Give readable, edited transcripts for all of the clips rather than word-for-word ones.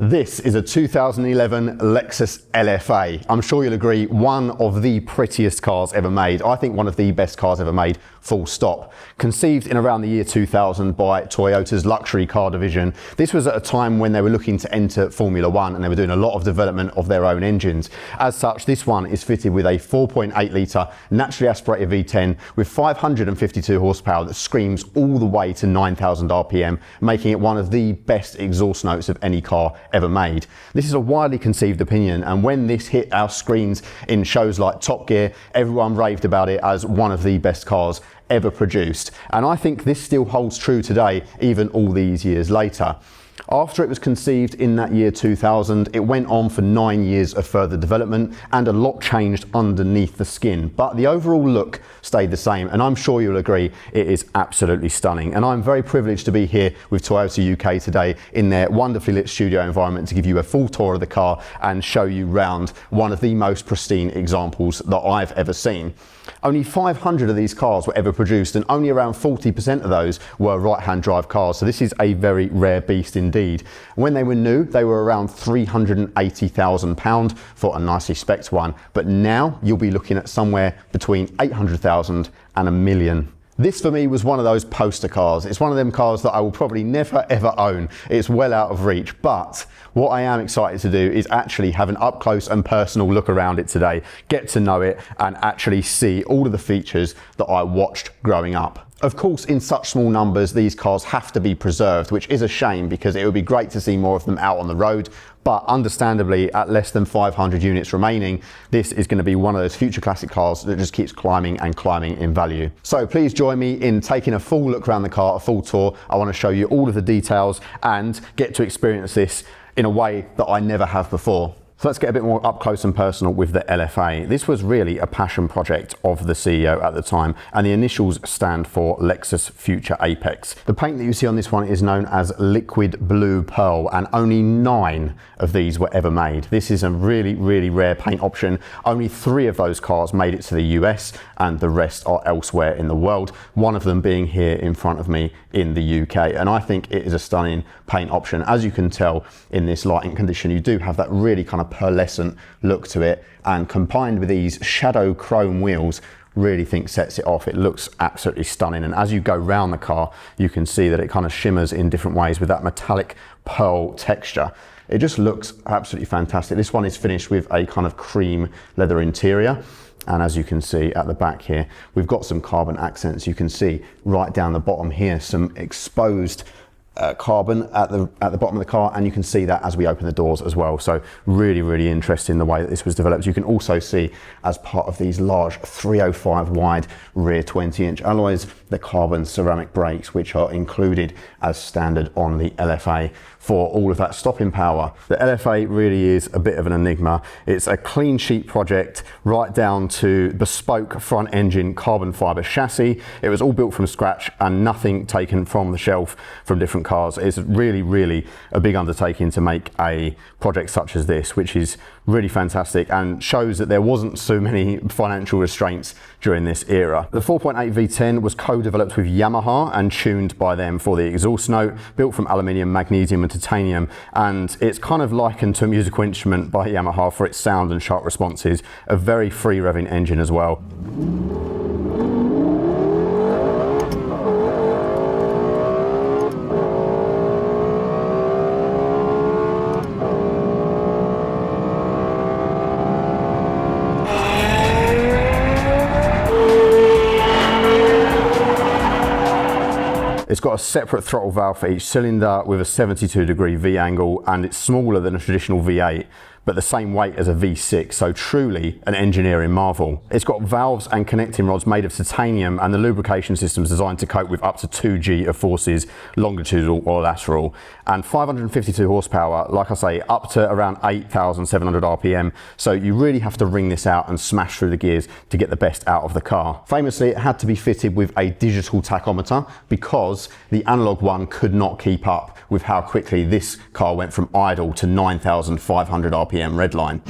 This is a 2011 Lexus LFA. I'm sure you'll agree, one of the prettiest cars ever made. I think one of the best cars ever made, full stop. Conceived in around the year 2000 by Toyota's luxury car division, this was at a time when they were looking to enter Formula One and they were doing a lot of development of their own engines. As such, this one is fitted with a 4.8 litre naturally aspirated V10 with 552 horsepower that screams all the way to 9,000 RPM, making it one of the best exhaust notes of any car ever made. This is a widely conceived opinion, and when this hit our screens in shows like Top Gear, everyone raved about it as one of the best cars ever produced. And I think this still holds true today, even all these years later. After it was conceived in that year 2000, it went on for 9 years of further development and a lot changed underneath the skin. But the overall look stayed the same, and I'm sure you'll agree it is absolutely stunning. And I'm very privileged to be here with Toyota UK today in their wonderfully lit studio environment to give you a full tour of the car and show you round one of the most pristine examples that I've ever seen. Only 500 of these cars were ever produced, and only around 40% of those were right-hand drive cars, so this is a very rare beast indeed. When they were new, they were around £380,000 for a nicely spec'd one, but now you'll be looking at somewhere between 800,000 and £1 million. This for me was one of those poster cars. It's one of them cars that I will probably never ever own. It's well out of reach, but what I am excited to do is actually have an up close and personal look around it today, get to know it and actually see all of the features that I watched growing up. Of course, in such small numbers, these cars have to be preserved, which is a shame because it would be great to see more of them out on the road. But understandably, at less than 500 units remaining, this is going to be one of those future classic cars that just keeps climbing and climbing in value. So please join me in taking a full look around the car, a full tour. I want to show you all of the details and get to experience this in a way that I never have before. So let's get a bit more up close and personal with the LFA. This was really a passion project of the CEO at the time, and the initials stand for Lexus Future Apex. The paint that you see on this one is known as liquid blue pearl, and only 9 of these were ever made. This is a really, really rare paint option. Only 3 of those cars made it to the US, and the rest are elsewhere in the world, one of them being here in front of me in the UK. And I think it is a stunning paint option. As you can tell in this lighting condition, you do have that really kind of pearlescent look to it, and combined with these shadow chrome wheels, really think sets it off. It looks absolutely stunning, and as you go round the car you can see that it kind of shimmers in different ways with that metallic pearl texture. It just looks absolutely fantastic. This one is finished with a kind of cream leather interior, and as you can see at the back here, we've got some carbon accents. You can see right down the bottom here some exposed carbon at the bottom of the car, and you can see that as we open the doors as well. So really, really interesting the way that this was developed. You can also see, as part of these large 305 wide rear 20-inch alloys, the carbon ceramic brakes, which are included as standard on the LFA for all of that stopping power. The LFA really is a bit of an enigma. It's a clean sheet project right down to bespoke front engine carbon fiber chassis. It was all built from scratch and nothing taken from the shelf from different cars. It's really, really a big undertaking to make a project such as this, which is really fantastic and shows that there wasn't so many financial restraints during this era. The 4.8 V10 was co-developed with Yamaha and tuned by them for the exhaust note, built from aluminium, magnesium and titanium, and it's kind of likened to a musical instrument by Yamaha for its sound and sharp responses. A very free revving engine as well. It's got a separate throttle valve for each cylinder with a 72-degree V angle, and it's smaller than a traditional V8, but the same weight as a V6, so truly an engineering marvel. It's got valves and connecting rods made of titanium, and the lubrication system is designed to cope with up to 2G of forces, longitudinal or lateral, and 552 horsepower, like I say, up to around 8,700 RPM, so you really have to wring this out and smash through the gears to get the best out of the car. Famously, it had to be fitted with a digital tachometer because the analog one could not keep up with how quickly this car went from idle to 9,500 RPM redline.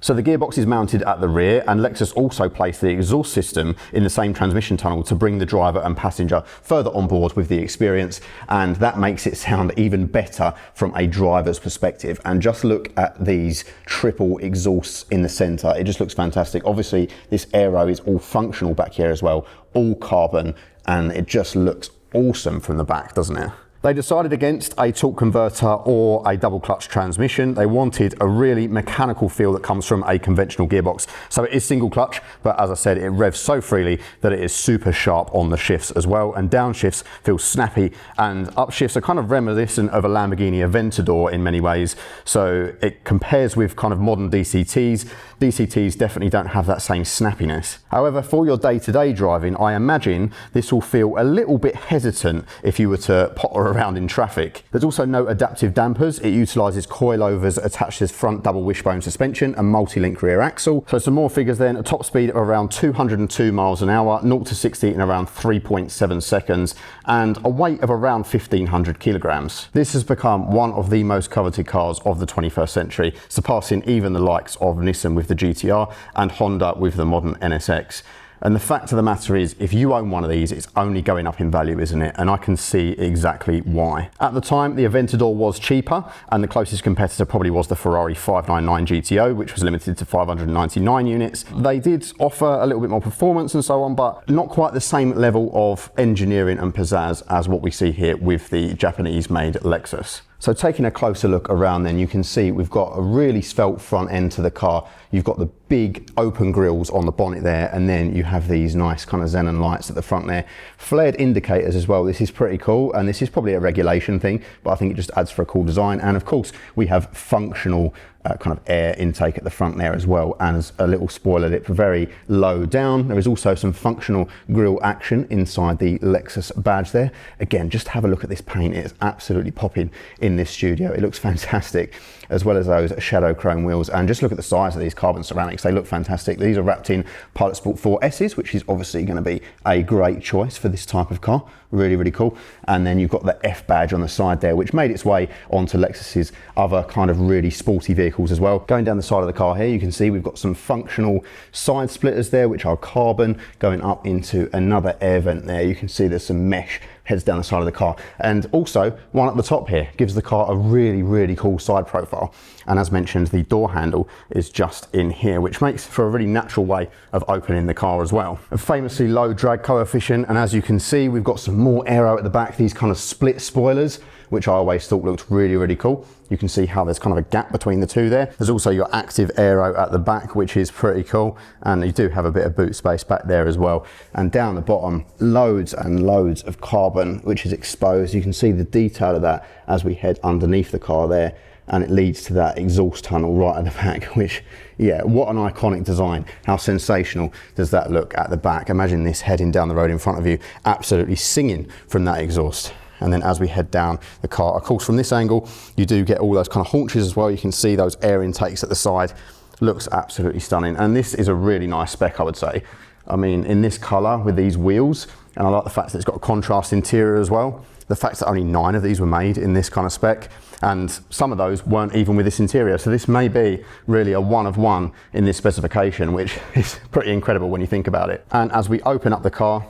So the gearbox is mounted at the rear, and Lexus also placed the exhaust system in the same transmission tunnel to bring the driver and passenger further on board with the experience, and that makes it sound even better from a driver's perspective. And just look at these triple exhausts in the center. It just looks fantastic. Obviously this aero is all functional back here as well, all carbon, and it just looks awesome from the back, doesn't it? They decided against a torque converter or a double clutch transmission. They wanted a really mechanical feel that comes from a conventional gearbox. So it is single clutch, but as I said, it revs so freely that it is super sharp on the shifts as well. And downshifts feel snappy, and upshifts are kind of reminiscent of a Lamborghini Aventador in many ways. So it compares with kind of modern DCTs. DCTs definitely don't have that same snappiness. However, for your day-to-day driving, I imagine this will feel a little bit hesitant if you were to potter around in traffic. There's also no adaptive dampers. It utilises coilovers attached to this front double wishbone suspension and multi-link rear axle. So some more figures then: a top speed of around 202 miles an hour, 0 to 60 in around 3.7 seconds, and a weight of around 1,500 kilograms. This has become one of the most coveted cars of the 21st century, surpassing even the likes of Nissan with the GTR and Honda with the modern NSX. And the fact of the matter is, if you own one of these, it's only going up in value, isn't it? And I can see exactly why. At the time, the Aventador was cheaper, and the closest competitor probably was the Ferrari 599 GTO, which was limited to 599 units. They did offer a little bit more performance and so on, but not quite the same level of engineering and pizzazz as what we see here with the Japanese-made Lexus. So taking a closer look around then, you can see we've got a really svelte front end to the car. You've got the big open grills on the bonnet there, and then you have these nice kind of xenon lights at the front there. Flared indicators as well. This is pretty cool, and this is probably a regulation thing, but I think it just adds for a cool design. And of course, we have functional kind of air intake at the front there as well, and a little spoiler lip very low down. There is also some functional grille action inside the Lexus badge there. Again, just have a look at this paint. It's absolutely popping in this studio. It looks fantastic, as well as those shadow chrome wheels. And just look at the size of these carbon ceramics. They look fantastic. These are wrapped in Pilot Sport 4S's, which is obviously going to be a great choice for this type of car. Really, really cool. And then you've got the F badge on the side there, which made its way onto Lexus's other kind of really sporty vehicles as well. Going down the side of the car here, you can see we've got some functional side splitters there, which are carbon, going up into another air vent there. You can see there's some mesh heads down the side of the car, and also one at the top here gives the car a really, really cool side profile. And as mentioned, the door handle is just in here, which makes for a really natural way of opening the car as well. A famously low drag coefficient, and as you can see, we've got some more aero at the back, these kind of split spoilers, which I always thought looked really, really cool. You can see how there's kind of a gap between the two there. There's also your active aero at the back, which is pretty cool. And you do have a bit of boot space back there as well. And down the bottom, loads and loads of carbon, which is exposed. You can see the detail of that as we head underneath the car there. And it leads to that exhaust tunnel right at the back, which, yeah, what an iconic design. How sensational does that look at the back? Imagine this heading down the road in front of you, absolutely singing from that exhaust. And then as we head down the car, of course, from this angle, you do get all those kind of haunches as well. You can see those air intakes at the side. Looks absolutely stunning. And this is a really nice spec, I would say. I mean, in this color with these wheels, and I like the fact that it's got a contrast interior as well. The fact that only 9 of these were made in this kind of spec, and some of those weren't even with this interior. So this may be really a one of one in this specification, which is pretty incredible when you think about it. And as we open up the car,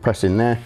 press in there,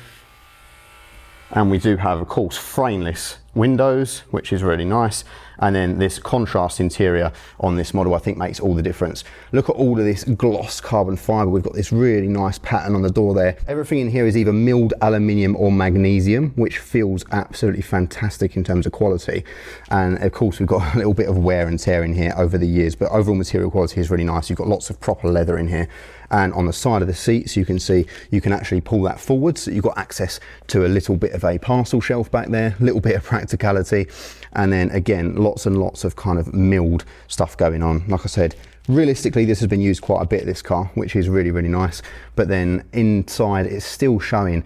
and we do have, of course, frameless windows, which is really nice. And then this contrast interior on this model, I think, makes all the difference. Look at all of this gloss carbon fiber. We've got this really nice pattern on the door there. Everything in here is either milled aluminium or magnesium, which feels absolutely fantastic in terms of quality. And of course, we've got a little bit of wear and tear in here over the years, but overall material quality is really nice. You've got lots of proper leather in here. And on the side of the seats, you can see you can actually pull that forward, so you've got access to a little bit of a parcel shelf back there, a little bit of practicality. And then again, lots and lots of kind of milled stuff going on. Like I said, realistically, this has been used quite a bit, this car, which is really, really nice. But then inside, it's still showing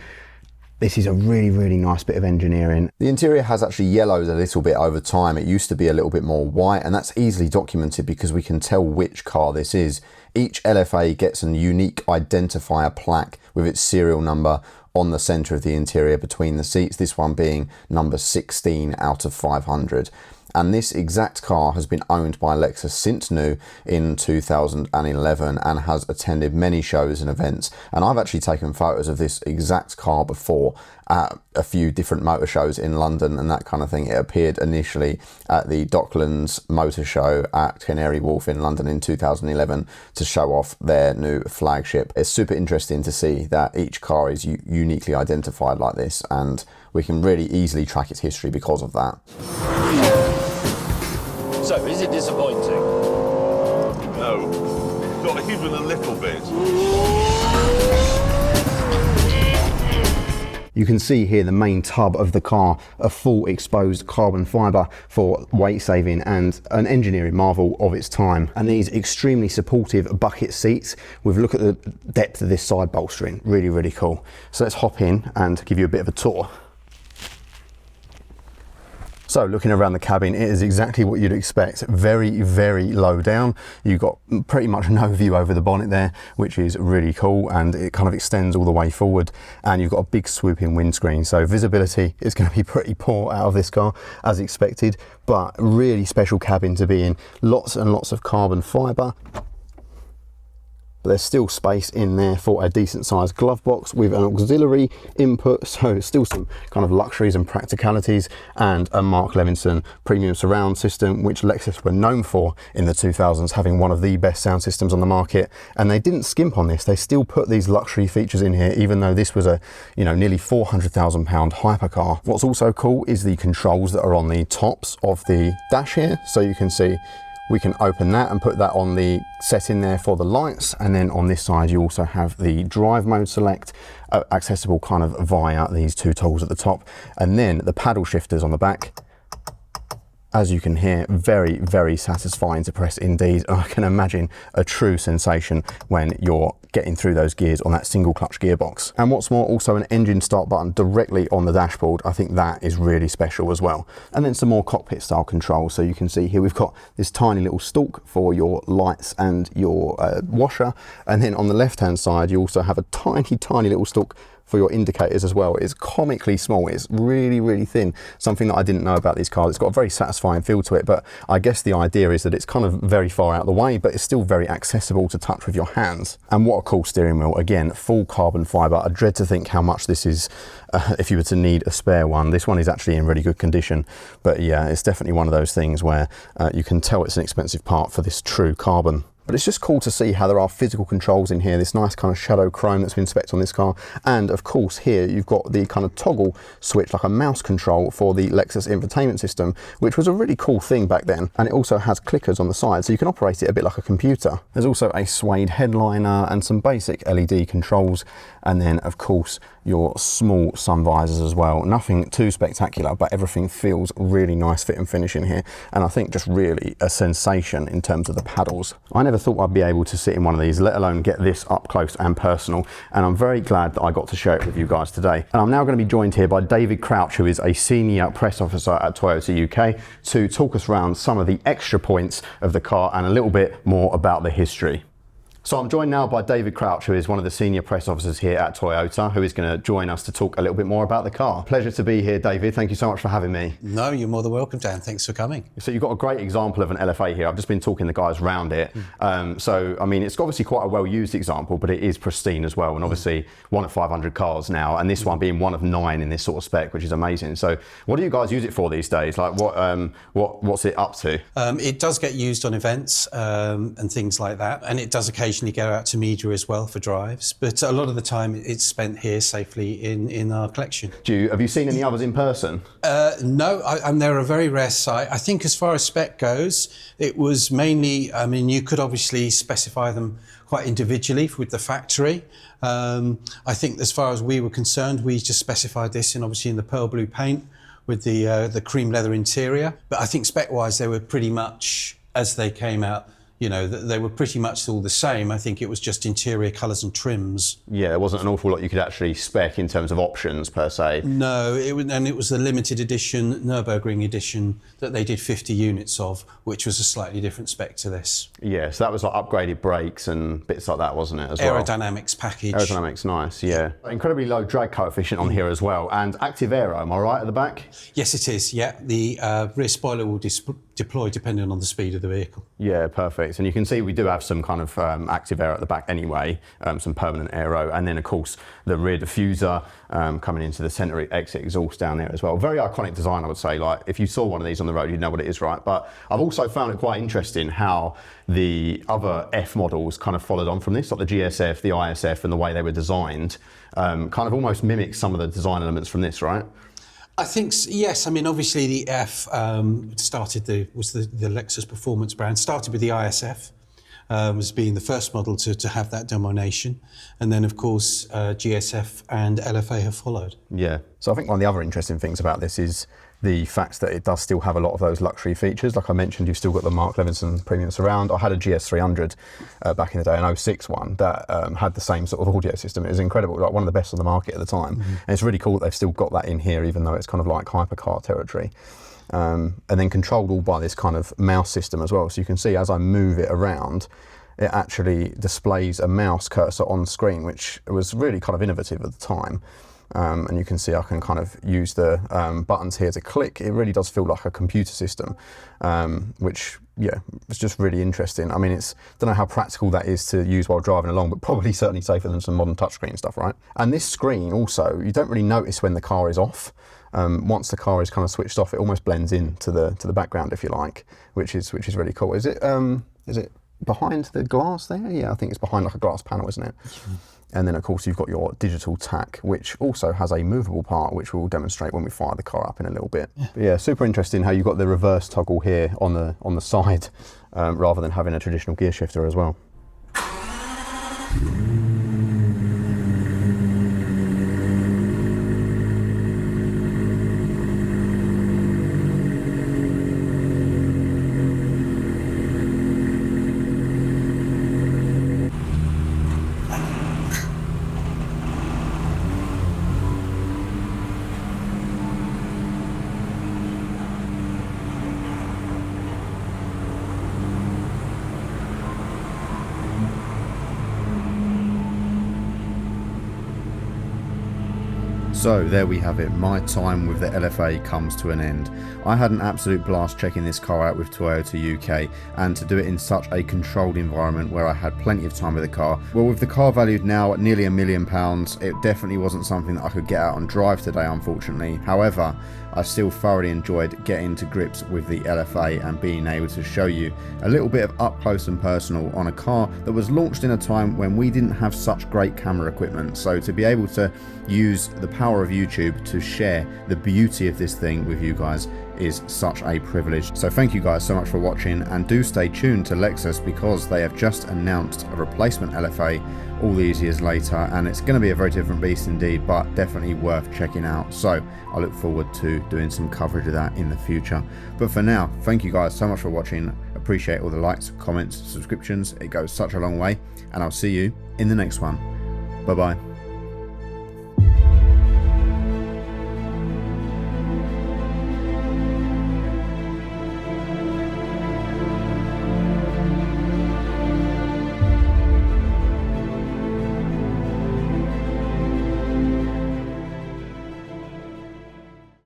this is a really, really nice bit of engineering. The interior has actually yellowed a little bit over time. It used to be a little bit more white, and that's easily documented because we can tell which car this is. Each LFA gets a unique identifier plaque with its serial number on the center of the interior between the seats, this one being number 16 out of 500. And this exact car has been owned by Lexus since new in 2011 and has attended many shows and events. And I've actually taken photos of this exact car before at a few different motor shows in London and that kind of thing. It appeared initially at the Docklands Motor Show at Canary Wharf in London in 2011 to show off their new flagship. It's super interesting to see that each car is uniquely identified like this, and we can really easily track its history because of that. So, is it disappointing? No, not even a little bit. You can see here the main tub of the car, a full exposed carbon fibre for weight saving and an engineering marvel of its time. And these extremely supportive bucket seats with a look at the depth of this side bolstering, really, really cool. So let's hop in and give you a bit of a tour. So looking around the cabin, it is exactly what you'd expect. Very, very low down. You've got pretty much no view over the bonnet there, which is really cool, and it kind of extends all the way forward. And you've got a big swooping windscreen. So visibility is going to be pretty poor out of this car as expected, but really special cabin to be in. Lots and lots of carbon fibre. There's still space in there for a decent sized glove box with an auxiliary input, so still some kind of luxuries and practicalities, and a Mark Levinson premium surround system, which Lexus were known for in the 2000s, having one of the best sound systems on the market. And they didn't skimp on this. They still put these luxury features in here, even though this was a, you know, nearly £400,000 hypercar. What's also cool is the controls that are on the tops of the dash here. So you can see we can open that and put that on the setting there for the lights. And then on this side, you also have the drive mode select, accessible kind of via these two tools at the top. And then the paddle shifters on the back. As you can hear, very, very satisfying to press indeed. I can imagine a true sensation when you're getting through those gears on that single clutch gearbox. And what's more, also an engine start button directly on the dashboard. I think that is really special as well. And then some more cockpit style controls. So you can see here we've got this tiny little stalk for your lights and your washer. And then on the left hand side, you also have a tiny, tiny little stalk for your indicators as well. It's comically small. It's really, really thin. Something that I didn't know about these cars. It's got a very satisfying feel to it, but I guess the idea is that it's kind of very far out of the way, but it's still very accessible to touch with your hands. And what a cool steering wheel. Again, full carbon fiber. I dread to think how much this is if you were to need a spare one. This one is actually in really good condition, but yeah, it's definitely one of those things where you can tell it's an expensive part for this true carbon. But it's just cool to see how there are physical controls in here, this nice kind of shadow chrome that's been specced on this car. And of course here you've got the kind of toggle switch, like a mouse control for the Lexus infotainment system, which was a really cool thing back then. And it also has clickers on the side, so you can operate it a bit like a computer. There's also a suede headliner and some basic LED controls. And then of course your small sun visors as well. Nothing too spectacular, but everything feels really nice fit and finish in here. And I think just really a sensation in terms of the paddles. I never thought I'd be able to sit in one of these, let alone get this up close and personal. And I'm very glad that I got to share it with you guys today. And I'm now going to be joined here by David Crouch, who is a senior press officer at Toyota UK, to talk us around some of the extra points of the car and a little bit more about the history. So I'm joined now by David Crouch, who is one of the senior press officers here at Toyota, who is going to join us to talk a little bit more about the car. Pleasure to be here, David. Thank you so much for having me. No, you're more than welcome, Dan. Thanks for coming. So you've got a great example of an LFA here. I've just been talking to the guys around it. So, I mean, it's obviously quite a well-used example, but it is pristine as well. And obviously one of 500 cars now, and this one being one of 9 in this sort of spec, which is amazing. So what do you guys use it for these days? Like what's it up to? It does get used on events and things like that. And it does occasionally go out to media as well for drives. But a lot of the time it's spent here safely in our collection. Have you seen any others in person? No, and they're a very rare sight. I think as far as spec goes, it was mainly, I mean, you could obviously specify them quite individually with the factory. I think as far as we were concerned, we just specified this in obviously in the pearl blue paint with the cream leather interior. But I think spec-wise, they were pretty much as they came out You know, they were pretty much all the same. I think it was just interior colours and trims. Yeah, there wasn't an awful lot you could actually spec in terms of options per se. No, it was the limited edition, Nürburgring edition, that they did 50 units of, which was a slightly different spec to this. Yeah, so that was like upgraded brakes and bits like that, wasn't it, as well? Aerodynamics package. Aerodynamics, nice, yeah. Incredibly low drag coefficient on here as well, and active aero, am I right, at the back? Yes, it is, yeah. The rear spoiler will deploy depending on the speed of the vehicle. Yeah, perfect. And you can see we do have some kind of active aero at the back anyway, some permanent aero, and then of course the rear diffuser coming into the centre exit exhaust down there as well. Very iconic design, I would say. Like if you saw one of these on the road, you'd know what it is, right? But I've also found it quite interesting how the other F models kind of followed on from this, like the GSF, the ISF, and the way they were designed, kind of almost mimics some of the design elements from this, right? I think, yes. I mean, obviously the F was the Lexus performance brand, started with the ISF, as being the first model to have that domination. And then, of course, GSF and LFA have followed. Yeah. So I think one of the other interesting things about this is the fact that it does still have a lot of those luxury features. Like I mentioned, you've still got the Mark Levinson premium surround. I had a GS300 back in the day, an 06 one, that had the same sort of audio system. It was incredible, like one of the best on the market at the time. And it's really cool that they've still got that in here, even though it's kind of like hypercar territory. And then controlled all by this kind of mouse system as well. So you can see as I move it around, it actually displays a mouse cursor on screen, which was really kind of innovative at the time. And you can see I can kind of use the buttons here to click. It really does feel like a computer system, which, yeah, it's just really interesting. I mean, don't know how practical that is to use while driving along, but probably certainly safer than some modern touchscreen stuff, right? And this screen also, you don't really notice when the car is off. Once the car is kind of switched off, it almost blends in to the background, if you like, which is really cool. Is it behind the glass there? Yeah, I think it's behind like a glass panel, isn't it? And then of course you've got your digital tack, which also has a movable part, which we'll demonstrate when we fire the car up in a little bit. Yeah, but yeah, super interesting how you've got the reverse toggle here on the side, rather than having a traditional gear shifter as well. So there we have it, my time with the LFA comes to an end. I had an absolute blast checking this car out with Toyota UK, and to do it in such a controlled environment where I had plenty of time with the car. Well, with the car valued now at nearly £1 million, it definitely wasn't something that I could get out and drive today, unfortunately. However, I still thoroughly enjoyed getting to grips with the LFA and being able to show you a little bit of up close and personal on a car that was launched in a time when we didn't have such great camera equipment. So to be able to use the power of YouTube to share the beauty of this thing with you guys is such a privilege. So thank you guys so much for watching, and do stay tuned to Lexus because they have just announced a replacement LFA all these years later, and it's going to be a very different beast indeed, but definitely worth checking out. So I look forward to doing some coverage of that in the future. But for now, thank you guys so much for watching. Appreciate all the likes, comments, subscriptions. It goes such a long way, and I'll see you in the next one. Bye bye.